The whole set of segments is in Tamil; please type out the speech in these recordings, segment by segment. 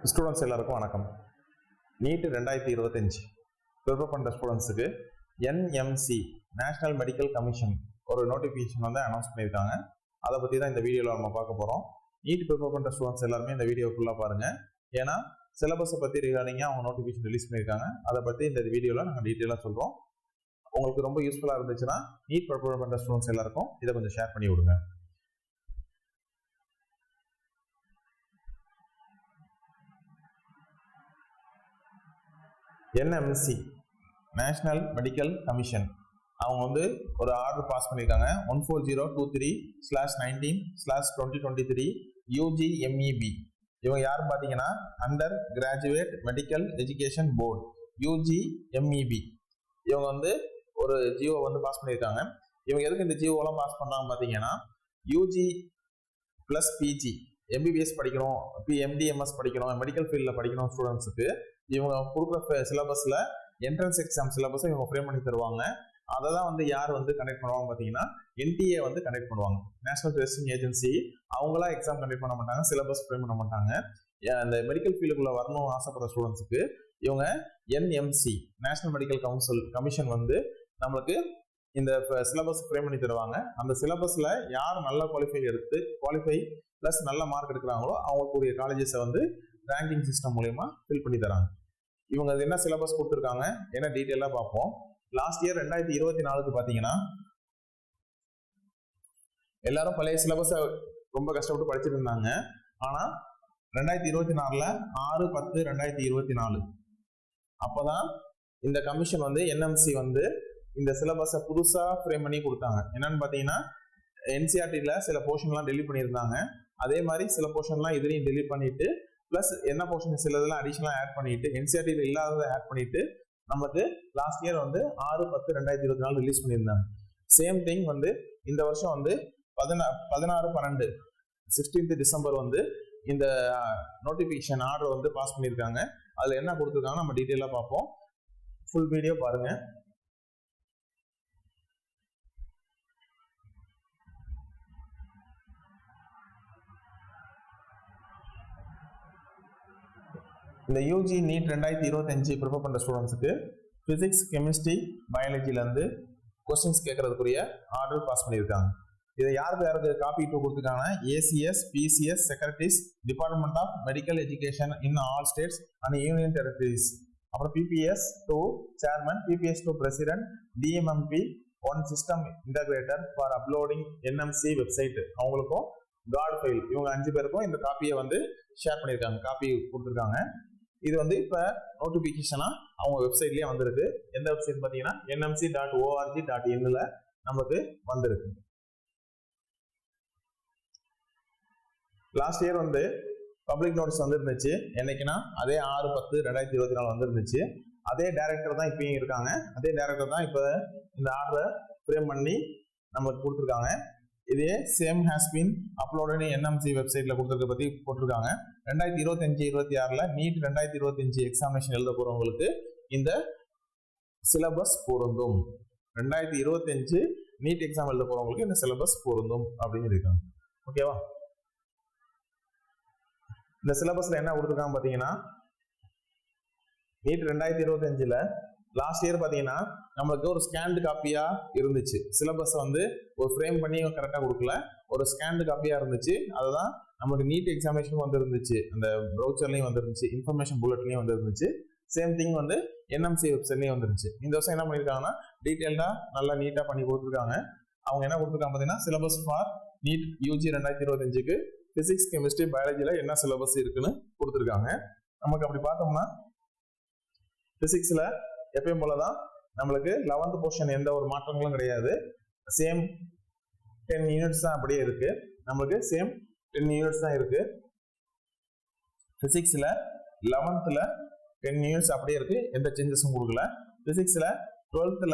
ஸ்டூடெண்ட்ஸ் எல்லாருக்கும் வணக்கம். நீட் 2025 ப்ரிப்பேர் பண்ணுற ஸ்டூடெண்ட்ஸுக்கு என்எம்சி நேஷனல் மெடிக்கல் கமிஷன் ஒரு நோட்டிஃபிகேஷன் வந்து அனௌன்ஸ் பண்ணியிருக்காங்க. அதை பற்றி தான் இந்த வீடியோவில் நம்ம பார்க்க போகிறோம். நீட் ப்ரிப்பேர் பண்ணுற ஸ்டூடெண்ட்ஸ் எல்லாருமே இந்த வீடியோ ஃபுல்லாக பாருங்கள். ஏன்னா சிலபஸை பற்றி ரிகார்டிங்காக அவங்க நோட்டிஃபிகேஷன் ரிலீஸ் பண்ணியிருக்காங்க. அதை பற்றி இந்த வீடியோவில் நாங்கள் டீட்டெயிலாக சொல்கிறோம். உங்களுக்கு ரொம்ப யூஸ்ஃபுல்லாக இருந்துச்சுன்னா நீட் ப்ரிப்பேர் பண்ணுற ஸ்டூடெண்ட்ஸ் எல்லாருக்கும் இதை கொஞ்சம் ஷேர் பண்ணி விடுங்க. என்எம்சி நேஷனல் மெடிக்கல் கமிஷன் அவங்க வந்து ஒரு ஆர்டர் பாஸ் பண்ணியிருக்காங்க. 14023/19/2023 UGMEB. இவங்க யாரும் பார்த்தீங்கன்னா under graduate medical education board UGMEB. இவங்க வந்து ஒரு ஜியோ வந்து பாஸ் பண்ணியிருக்காங்க. இவங்க எதுக்கு இந்த ஜியோலாம் பாஸ் பண்ணுறாங்க பார்த்தீங்கன்னா யூஜி ப்ளஸ் பிஜி எம்பிபிஎஸ் படிக்கணும், MD/MS படிக்கணும், மெடிக்கல் ஃபீல்டில் படிக்கணும் ஸ்டூடெண்ட்ஸுக்கு இவங்க கொடுக்குற சிலபஸில் என்ட்ரன்ஸ் எக்ஸாம் சிலபஸை இவங்க ஃப்ரேம் பண்ணி தருவாங்க. அதை தான் வந்து யார் வந்து கண்டக்ட் பண்ணுவாங்க பார்த்தீங்கன்னா NTA வந்து கண்டக்ட் பண்ணுவாங்க. நேஷனல் டெஸ்டிங் ஏஜென்சி அவங்களாம் எக்ஸாம் கண்டக்ட் பண்ண மாட்டாங்க, சிலபஸ் ஃப்ரேம் பண்ண மாட்டாங்க. அந்த மெடிக்கல் ஃபீல்டுக்குள்ளே வரணும்னு ஆசைப்படுற ஸ்டூடெண்ட்ஸுக்கு இவங்க என்எம்சி நேஷனல் மெடிக்கல் கமிஷன் வந்து நம்மளுக்கு இந்த சிலபஸ் ஃப்ரேம் பண்ணி தருவாங்க. அந்த சிலபஸில் யார் நல்ல குவாலிஃபை ப்ளஸ் நல்ல மார்க் எடுக்கிறாங்களோ அவங்களுக்குரிய காலேஜஸை வந்து ரேங்கிங் சிஸ்டம் மூலமா ஃபில் பண்ணி தராங்க. இவங்க என்ன சிலபஸ் கொடுத்துருக்காங்க என்ன டீட்டெயிலாக பார்ப்போம். லாஸ்ட் இயர் 2024 பார்த்தீங்கன்னா எல்லாரும் பழைய சிலபஸை ரொம்ப கஷ்டப்பட்டு படிச்சுட்டு இருந்தாங்க. ஆனால் 2024 6/10/2024 அப்போதான் இந்த கமிஷன் வந்து என்எம்சி வந்து இந்த சிலபஸை புதுசாக ஃப்ரேம் பண்ணி கொடுத்தாங்க. என்னன்னு பார்த்தீங்கன்னா NCERTல சில போர்ஷன்லாம் டெலீட் பண்ணியிருந்தாங்க. அதே மாதிரி சில போர்ஷன்லாம் இதுலையும் டெலீட் பண்ணிட்டு ப்ளஸ் என்ன போர்ஷன் சில இதெல்லாம் அடிஷனலாக ஆட் பண்ணிட்டு NCERTல இல்லாததை ஆட் பண்ணிட்டு நமக்கு லாஸ்ட் இயர் வந்து 6/10/2024 ரிலீஸ் பண்ணியிருந்தாங்க. சேம் திங் வந்து இந்த வருஷம் வந்து 16/12 டிசம்பர் வந்து இந்த நோட்டிஃபிகேஷன் ஆர்டர் வந்து பாஸ் பண்ணியிருக்காங்க. அதில் என்ன கொடுத்துருக்காங்க நம்ம டீட்டெயிலாக பார்ப்போம். ஃபுல் வீடியோ பாருங்க. இந்த யூஜி நீட் 2025 ப்ரிப்பேர் பண்ணுற ஸ்டூடெண்ட்ஸுக்கு ஃபிசிக்ஸ், கெமிஸ்ட்ரி, பயாலஜிலேருந்து கொஸ்டின்ஸ் கேட்கறதுக்குரிய ஆர்டர் பாஸ் பண்ணியிருக்காங்க. இதை யாருக்கு காப்பி டூ கொடுத்துருக்காங்கன்னா ACS, PCS secretaries, department of medical education in all states and union territories, அப்புறம் PPS to chairman, PPS to president, DMMP 1 system integrator for uploading NMC website அவங்களுக்கும் காட் ஃபைல் இவங்க 5 பேருக்கும் இந்த காப்பியை வந்து ஷேர் பண்ணியிருக்காங்க, காப்பி கொடுத்துருக்காங்க. இது வந்து இப்போ நோட்டிஃபிகேஷனாக அவங்க வெப்சைட்லேயே வந்திருக்கு. எந்த வெப்சைட் பார்த்தீங்கன்னா nmc.org.in நமக்கு வந்திருக்கு. லாஸ்ட் இயர் வந்து பப்ளிக் நோட்டீஸ் வந்துருந்துச்சு. என்னைக்குன்னா அதே 6/10/2024 வந்துருந்துச்சு. அதே டைரக்டர் தான் இப்பயும் இருக்காங்க. அதே டைரக்டர் தான் இப்போ இந்த ஆர்டரை ஃப்ரேம் பண்ணி நமக்கு கொடுத்துருக்காங்க. இதே same has been uploaded NMC வெப்சைட்ல கொடுத்துருக்க பற்றி போட்டிருக்காங்க. 2025-26 நீட் 2025 எக்ஸாமினேஷன் எழுத போறவங்களுக்கு இந்த சிலபஸ் பொருந்தும். 2025 நீட் எக்ஸாம் எழுத போறவங்களுக்கு இந்த சிலபஸ் பொருந்தும் அப்படின்னு இருக்காங்க. ஓகேவா? இந்த சிலபஸ்ல என்ன கொடுத்துருக்காங்க பார்த்தீங்கன்னா நீட் 2025ல லாஸ்ட் இயர் பார்த்தீங்கன்னா நம்மளுக்கு ஒரு ஸ்கேன்டு காப்பியா இருந்துச்சு. சிலபஸ் வந்து ஒரு ஃப்ரேம் பண்ணி கரெக்டாக கொடுக்கல, ஒரு ஸ்கேன்டு காப்பியா இருந்துச்சு. அதுதான் நமக்கு நீட் எக்ஸாமினேஷன் வந்து இருந்துச்சு, அந்த ப்ரௌச்சர்லையும் வந்துருந்துச்சு, இன்ஃபர்மேஷன் புல்லட்லையும் வந்து இருந்துச்சு. சேம் திங் வந்து NMC வெப்சைட்லையும் வந்துருச்சு. இந்த வருஷம் என்ன பண்ணியிருக்காங்கன்னா டீட்டெயில்டாக நல்லா நீட்டாக பண்ணி கொடுத்துருக்காங்க. அவங்க என்ன கொடுத்துருக்காங்க பார்த்தீங்கன்னா சிலபஸ் ஃபார் நீட் UG 2025க்கு ஃபிசிக்ஸ், கெமிஸ்ட்ரி, பயாலஜியில் என்ன சிலபஸ் இருக்குன்னு கொடுத்துருக்காங்க. நமக்கு அப்படி பார்த்தோம்னா ஃபிசிக்ஸில் எப்பயும் போல தான் நம்மளுக்கு 11th போர்ஷன் எந்த ஒரு மாற்றங்களும் கிடையாது. சேம் 10 யூனிட்ஸ் தான் அப்படியே இருக்கு. நம்மளுக்கு சேம் 10 யூனிட்ஸ் தான் இருக்கு. பிசிக்ஸ்ல 11th 10 யூனிட்ஸ் அப்படியே இருக்கு, எந்த சேஞ்சஸும் கொடுக்கல. பிசிக்ஸ்ல 12th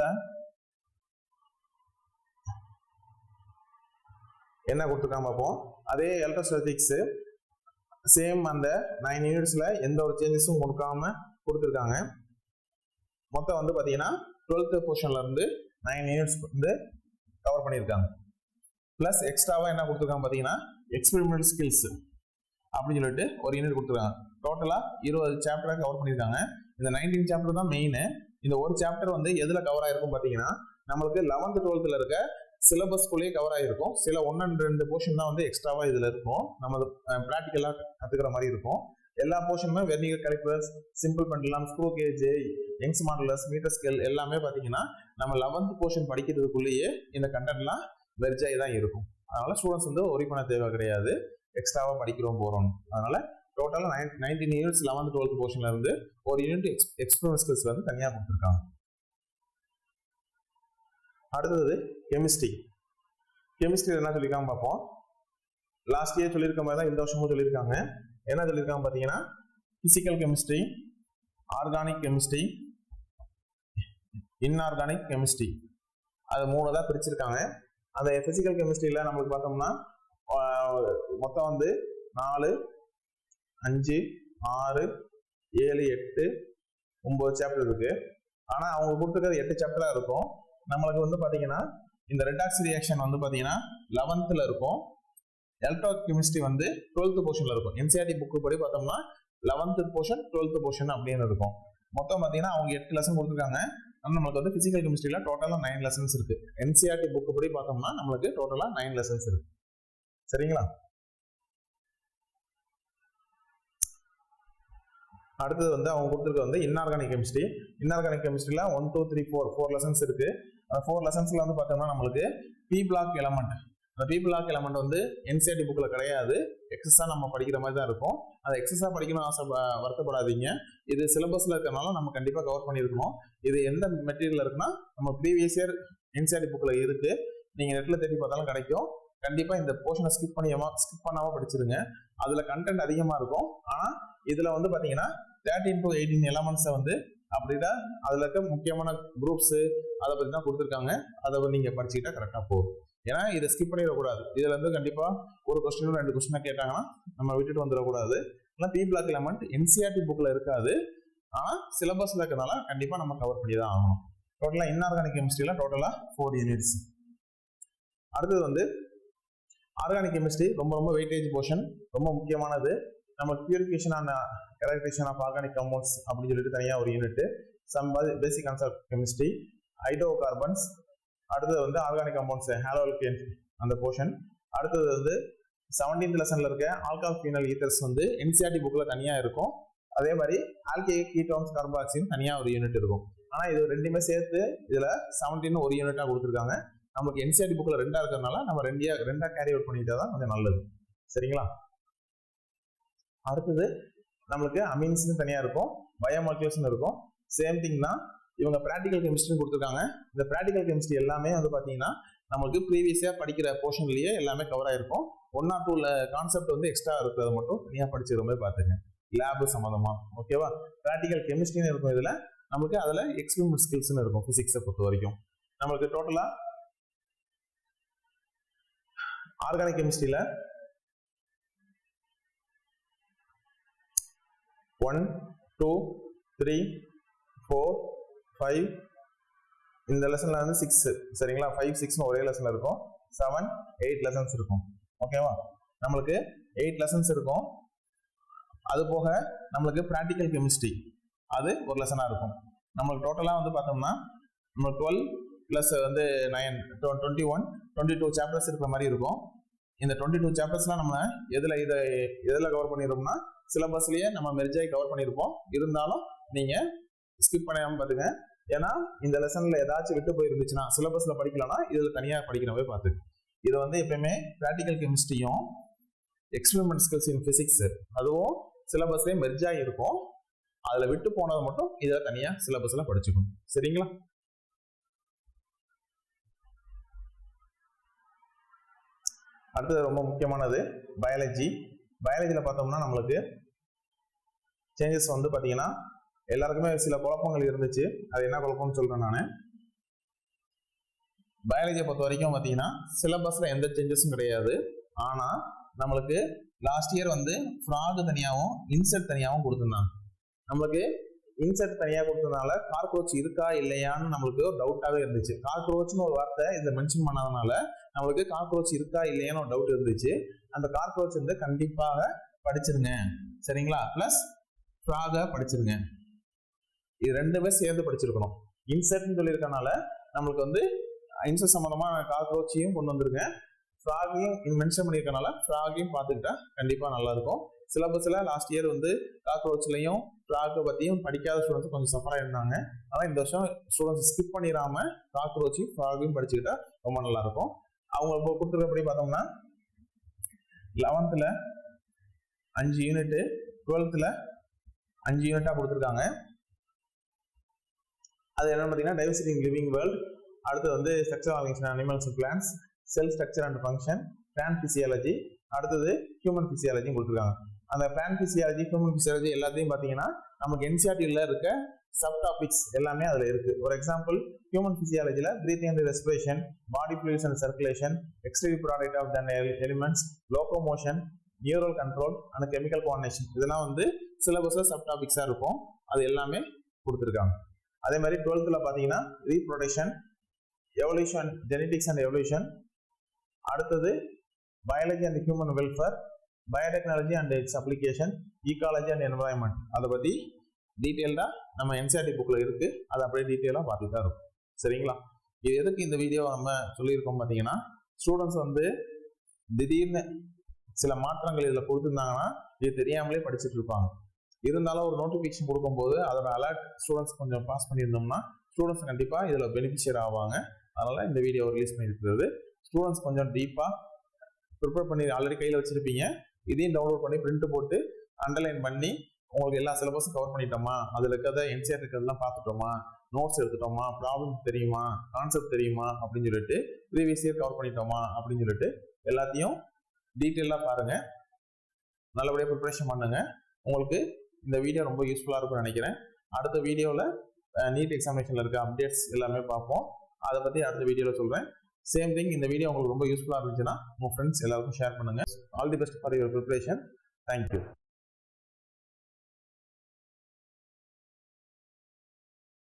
என்ன கொடுத்துருக்காம பார்ப்போம். அதே எலக்ட்ரோஸ்டாட்டிக்ஸ் சேம் அந்த 9 யூனிட்ஸ்ல எந்த ஒரு சேஞ்சஸும் கொடுக்காம கொடுத்துருக்காங்க. மொத்தம் வந்து பார்த்தீங்கன்னா 12th போர்ஷன்ல இருந்து 9 யூனிட்ஸ் வந்து கவர் பண்ணியிருக்காங்க. பிளஸ் எக்ஸ்ட்ராவா என்ன கொடுத்துருக்காங்க பார்த்தீங்கன்னா எக்ஸ்பெரிமெண்டல் ஸ்கில்ஸ் அப்படின்னு சொல்லிட்டு ஒரு யூனிட் கொடுத்துருக்காங்க. டோட்டலா 20 சாப்டரை கவர் பண்ணியிருக்காங்க. இந்த 19 சாப்டர் தான் மெயின். இந்த ஒரு சாப்டர் வந்து எதுல கவர் ஆயிருக்கும் பாத்தீங்கன்னா நம்மளுக்கு 11th 12th இருக்க சிலபஸ்குள்ளேயே கவர் ஆயிருக்கும். சில 1 and 2 போர்ஷன் தான் வந்து எக்ஸ்ட்ராவா இதுல இருக்கும், நம்ம பிராக்டிக்கலா கத்துக்கிற மாதிரி இருக்கும். எல்லா போர்ஷனுமே vernier callipers, simple pendulum, screw gauge, Young's modulus, metre scale எல்லாமே பாத்தீங்கன்னா நம்ம 11th போர்ஷன் படிக்கிறதுக்குள்ளேயே இந்த கண்டென்ட்லாம் வெர்ஜ் ஆகி தான் இருக்கும். அதனால ஸ்டூடெண்ட்ஸ் வந்து ஒரி பண்ண தேவை கிடையாது, எக்ஸ்ட்ராவா படிக்கிறோம் போறோம். அதனால டோட்டலா 19 யூனிட்ஸ் 11th 12th போர்ஷன்ல இருந்து ஒரு யூனிட் எக்ஸ்பெரிமெண்ட் ஸ்கில்ஸ் வந்து தனியா கொடுத்துருக்காங்க. அடுத்தது கெமிஸ்ட்ரி. கெமிஸ்ட்ரி என்ன சொல்லியிருக்காங்க பார்ப்போம். லாஸ்ட் இயர் சொல்லியிருக்க மாதிரி தான் இந்த வருஷமும் சொல்லியிருக்காங்க. என்ன சொல்லியிருக்காங்க பார்த்தீங்கன்னா physical chemistry, organic chemistry, inorganic chemistry, அது 3 தான் பிரிச்சிருக்காங்க. அந்த பிசிக்கல் கெமிஸ்ட்ரியில் நம்மளுக்கு பார்த்தோம்னா மொத்தம் வந்து 4, 5, 6, 7, 8, 9 சாப்டர் இருக்கு. ஆனால் அவங்க கொடுத்துருக்கிறது 8 சாப்டராக இருக்கும். நம்மளுக்கு வந்து பார்த்தீங்கன்னா இந்த ரெடாக்ஸ் ரியாக்ஷன் வந்து பார்த்தீங்கன்னா 11th இருக்கும். எலக்ட்ரோ கெமிஸ்ட்ரி வந்து 12th போர்ஷன்ல இருக்கும். என்சிஆர்டி புக்கு படி பார்த்தோம்னா 11th போர்ஷன் 12th போர்ஷன் அப்படின்னு இருக்கும். மொத்தம் பார்த்தீங்கன்னா அவங்க 8 லெசன் கொடுத்துருக்காங்க. ஆனால் நம்மளுக்கு வந்து பிசிக்கல் கெமிஸ்ட்ரியில டோட்டலாக 9 லெசன்ஸ் இருக்கு. என்சிஆர்டி புக்கு படி பார்த்தோம்னா நம்மளுக்கு டோட்டலாக 9 லெசன்ஸ் இருக்கு. சரிங்களா? அடுத்தது வந்து அவங்க கொடுத்துருக்க வந்து இன்ஆர்கானிக் கெமிஸ்ட்ரி. இன்ஆர்கானிக் கெமிஸ்ட்ரியில 1, 2, 3, 4 லெசன்ஸ் இருக்கு. அந்த 4 லெசன்ஸ்ல வந்து பார்த்தோம்னா நம்மளுக்கு பி பிளாக் எலமெண்ட், அந்த பி பிளாக் எலமெண்ட் வந்து என்சிஆர்டி புக்ல கிடையாது, எக்ஸஸா நம்ம படிக்கிற மாதிரி தான் இருக்கும். அதை எக்ஸஸா படிக்கணும் ஆசை வருத்தப்படாதீங்க. இது சிலபஸ்ல இருக்கிறனால நம்ம கண்டிப்பா கவர் பண்ணியிருக்கணும். இது எந்த மெட்டீரியல் இருக்குன்னா நம்ம ப்ரீவியஸ் இயர் என்சிஆர்டி புக்ல இருக்கு, நீங்க நெட்ல தேடி பார்த்தாலும் கிடைக்கும். கண்டிப்பா இந்த போர்ஷனை ஸ்கிப் பண்ணாம படிச்சிருங்க. அதுல கண்டென்ட் அதிகமா இருக்கும். ஆனா இதுல வந்து பாத்தீங்கன்னா 13 to 18 எலமெண்ட்ஸை வந்து அப்படிதான் அதுல இருக்க முக்கியமான குரூப்ஸ் அதை பத்தி தான் கொடுத்துருக்காங்க. அதை நீங்க படிச்சுக்கிட்டா கரெக்டா போகும். ஏன்னா இதை ஸ்கிப் பண்ணிடக்கூடாது. இதுல இருந்து கண்டிப்பா ஒரு கொஸ்டின் 2 கொஸ்டினா கேட்டாங்கன்னா நம்ம விட்டுட்டு வந்துடக்கூடாது. ஏன்னா பி பிளாக் எலமெண்ட் என்சிஆர்டி புக்ல இருக்காது, ஆனா சிலபஸ்ல இருக்கிறதுனால கண்டிப்பா நம்ம கவர் பண்ணி தான் ஆகணும். டோட்டலா இன்ஆர்கானிக் கெமிஸ்ட்ரியில டோட்டலா 4 யூனிட்ஸ். அடுத்தது வந்து ஆர்கானிக் கெமிஸ்ட்ரி ரொம்ப ரொம்ப வெயிட்டேஜ் போர்ஷன், ரொம்ப முக்கியமானது. நம்ம purification and characterisation of organic compounds அப்படின்னு சொல்லிட்டு தனியாக ஒரு unit, some basic concept chemistry, hydrocarbons, அடுத்தது வந்து ஆர்கானிக் கம்பவுண்ட்ஸ் ஹாலோல்கேன் அந்த போர்ஷன். அடுத்தது வந்து 17th லெசன்ல இருக்க ஆல்கஹால் ஃபீனால் ஈத்தர்ஸ் வந்து என்சிஆர்டி புக்ல தனியா இருக்கும். அதே மாதிரி ஆல்கைல் கீட்டோன்ஸ் கார்பாக்சின் தனியா ஒரு யூனிட் இருக்கும். ஆனா இது ரெண்டுமே சேர்த்து இதுல 17 ஒரு யூனிட்டா கொடுத்துருக்காங்க. நமக்கு என்சிஆர்டி புக்ல 2 இருக்கிறதுனால நம்ம ரெண்டா கேரி அவுட் பண்ணிட்டா தான் கொஞ்சம் நல்லது. சரிங்களா? அடுத்தது நம்மளுக்கு அமீன்ஸ் தனியா இருக்கும், பயோமாலிகுல்ஸ் இருக்கும். சேம் திங் தான் இவங்க பிராக்டிகல் கெமிஸ்ட்ரி கொடுத்துருக்காங்க. இந்த பிராக்டிகல் கெமிஸ்ட்ரி எல்லாமே வந்து பாத்தீங்கன்னா நம்மளுக்கு ப்ரீவியஸா படிக்கிற போர்ஷன்லயே எல்லாமே கவர் ஆயிருக்கும். 1 or 2 கான்செப்ட் வந்து எக்ஸ்ட்ரா இருக்கிறத மட்டும் தனியா படிச்சிருக்க மாதிரி பாத்துங்க. லேப் சம்பந்தமா ஓகேவா? பிராக்டிகல் கெமிஸ்ட்ரின்னு இருக்கும் இதுல, நமக்கு அதுல எக்ஸ்பெரிமெண்ட் ஸ்கில்ஸ்னு இருக்கும் பிசிக்ஸை பொறுத்த வரைக்கும். நம்மளுக்கு டோட்டலா ஆர்கானிக் கெமிஸ்ட்ரியில 1, 2, 3, 4, 5 இந்த லெசன்ல வந்து 6. சரிங்களா? 5, 6 ஒரே லெசன்ல இருக்கும். 7, 8 லெசன்ஸ் இருக்கும். ஓகேவா? நம்மளுக்கு 8 லெசன்ஸ் இருக்கும். அது போக நம்மளுக்கு பிராக்டிகல் கெமிஸ்ட்ரி அது ஒரு லெசனா இருக்கும். நம்மளுக்கு டோட்டலா வந்து பார்த்தோம்னா நம்ம 12 பிளஸ் வந்து 9 21 22 சாப்டர்ஸ் இருக்கிற மாதிரி இருக்கும். இந்த 22 சாப்டர்ஸ்லாம் நம்ம எதில் கவர் பண்ணிருக்கோம்னா சிலபஸ்லயே நம்ம மெர்ஜாய் கவர் பண்ணியிருப்போம். இருந்தாலும் நீங்க ஸ்கிப் பண்ணாம பாத்துங்க. ஏன்னா இந்த லெசன்ல ஏதாச்சும் விட்டு போயிருந்துச்சுன்னா சிலபஸ்ல படிக்கலன்னா இதுல தனியா படிக்கிறவே பார்த்துக்கு. இது வந்து எப்பயுமே பிராக்டிகல் கெமிஸ்ட்ரியும் எக்ஸ்பெரிமெண்ட் ஸ்கில்ஸ் இன் பிசிக்ஸ் அதுவும் சிலபஸ்லயே மெர்ஜாய் இருக்கும். அதுல விட்டு போனது மட்டும் இதுல தனியா சிலபஸ்ல படிச்சுக்கணும். சரிங்களா? அடுத்தது ரொம்ப முக்கியமானது பயாலஜி. பயாலஜியில பார்த்தோம்னா நம்மளுக்கு சேஞ்சஸ் வந்து பார்த்தீங்கன்னா எல்லாருக்குமே சில குழப்பங்கள் இருந்துச்சு. அது என்ன குழப்பம்னு சொல்றேன் நான். பயாலஜியை பொறுத்த வரைக்கும் பார்த்தீங்கன்னா சிலபஸ்ல எந்த சேஞ்சஸும் கிடையாது. ஆனா நம்மளுக்கு லாஸ்ட் இயர் வந்து ஃப்ராக் தனியாகவும் இன்செக்ட் தனியாகவும் கொடுத்துருந்தாங்க. நம்மளுக்கு இன்செக்ட் தனியாக கொடுத்ததுனால கார்க்ரோச் இருக்கா இல்லையான்னு நம்மளுக்கு ஒரு டவுட்டாகவே இருந்துச்சு. கார்க்ரோச்னு ஒரு வார்த்தை இதை மென்ஷன் பண்ணாதனால நம்மளுக்கு கார்க்ரோச் இருக்கா இல்லையான்னு ஒரு டவுட் இருந்துச்சு. அந்த கார்க்ரோச் வந்து கண்டிப்பாக படிச்சிருங்க. சரிங்களா? பிளஸ் ஃப்ராகை படிச்சிருங்க. இது ரெண்டுமே சேர்ந்து படிச்சிருக்கணும். இன்செர்ட்னு சொல்லியிருக்கனால நம்மளுக்கு வந்து இன்செர்ட் சம்மந்தமாக காக்ரோச்சையும் கொண்டு வந்திருக்கேன், ஃப்ராகையும் மென்ஷன் பண்ணியிருக்கனால ஃப்ராகையும் பார்த்துக்கிட்டா கண்டிப்பாக நல்லாயிருக்கும். சிலபஸில் லாஸ்ட் இயர் வந்து காக்ரோச்லையும் ஃப்ராகை பற்றியும் படிக்காத ஸ்டூடெண்ட்ஸ் கொஞ்சம் சஃபராக இருந்தாங்க. ஆனால் இந்த வருஷம் ஸ்டூடெண்ட்ஸ் ஸ்கிப் பண்ணிடாமல் காக்ரோச்சையும் ஃப்ராகையும் படிச்சுக்கிட்டா ரொம்ப நல்லாயிருக்கும். அவங்க கொடுத்துருக்கப்படி பார்த்தோம்னா 11th 5 யூனிட்டு, 12th 5 யூனிட்டாக கொடுத்துருக்காங்க. அது என்னன்னு பார்த்தீங்கன்னா டைவர்சிட்டி இன் லிவிங் வேர்ல்ட், அடுத்து வந்து structure organisation animals and plants, cell structure and function, plant physiology, அடுத்தது ஹியூமன் பிசியாலஜியும் கொடுத்துருக்காங்க. அந்த பிளான்ட் பிசியாலஜி, ஹியூமன் பிசியாலஜி எல்லாத்தையும் பார்த்தீங்கன்னா நமக்கு என்சிஆர்டியில் இருக்க சப் டாபிக்ஸ் எல்லாமே அதில் இருக்கு. ஒரு எக்ஸாம்பிள், ஹியூமன் பிசியாலஜியில் breathing and respiration, body fluids and circulation, external product of then elements, locomotion, neural control and chemical coordination, இதெல்லாம் வந்து சிலபஸில் சப் டாபிக்ஸாக இருக்கும். அது எல்லாமே கொடுத்துருக்காங்க. அதே மாதிரி 12th பார்த்தீங்கன்னா reproduction, evolution, genetics and evolution, அடுத்தது biology and human welfare, biotechnology and its application, ecology and environment, அதை பற்றி டீட்டெயில்டாக நம்ம என்சிஆர்டி புக்கில் இருக்குது. அதை அப்படியே டீட்டெயிலாக பார்த்துட்டு தான் இருக்கும். சரிங்களா? இது எதுக்கு இந்த வீடியோ நம்ம சொல்லியிருக்கோம் பார்த்தீங்கன்னா, ஸ்டூடெண்ட்ஸ் வந்து திடீர்னு சில மாற்றங்கள் இதில் கொடுத்துருந்தாங்கன்னா இது தெரியாமலே படிச்சுட்டு இருப்பாங்க. இருந்தாலும் ஒரு நோட்டிஃபிகேஷன் கொடுக்கும்போது அதோட அலர்ட் ஸ்டூடெண்ட்ஸ் கொஞ்சம் பாஸ் பண்ணியிருந்தோம்னா ஸ்டூடெண்ட்ஸ் கண்டிப்பாக இதில் பெனிஃபிஷியர் ஆவாங்க. அதனால் இந்த வீடியோ ரிலீஸ் பண்ணியிருக்கிறது. ஸ்டூடெண்ட்ஸ் கொஞ்சம் டீப்பாக ப்ரிப்பேர் பண்ணி ஆல்ரெடி கையில் வச்சுருப்பீங்க. இதையும் டவுன்லோட் பண்ணி பிரிண்ட் போட்டு அண்டர்லைன் பண்ணி உங்களுக்கு எல்லா சிலபஸும் கவர் பண்ணிட்டோமா, அதில் இருக்கிறத என்சிஆர் இருக்கிறதெல்லாம் பார்த்துட்டோமா, நோட்ஸ் எடுத்துட்டோமா, ப்ராப்ளம் தெரியுமா, கான்செப்ட் தெரியுமா அப்படின்னு சொல்லிட்டு, ப்ரீவியஸ் இயர் கவர் பண்ணிட்டோமா அப்படின்னு சொல்லிட்டு எல்லாத்தையும் டீட்டெயிலாக பாருங்கள். நல்லபடியாக ப்ரிப்பரேஷன் பண்ணுங்கள். உங்களுக்கு இந்த வீடியோ ரொம்ப யூஸ்ஃபுல்லாக இருக்கும்னு நினைக்கிறேன். அடுத்த வீடியோவில் நீட் எக்ஸாமினேஷனில் இருக்க அப்டேட்ஸ் எல்லாமே பார்ப்போம். அதை பற்றி அடுத்த வீடியோவில் சொல்கிறேன். சேம் திங், இந்த வீடியோ உங்களுக்கு ரொம்ப யூஸ்ஃபுல்லாக இருந்துச்சுன்னா உங்கள் ஃப்ரெண்ட்ஸ் எல்லாருக்கும் ஷேர் பண்ணுங்கள். All the best for your preparation. Thank you.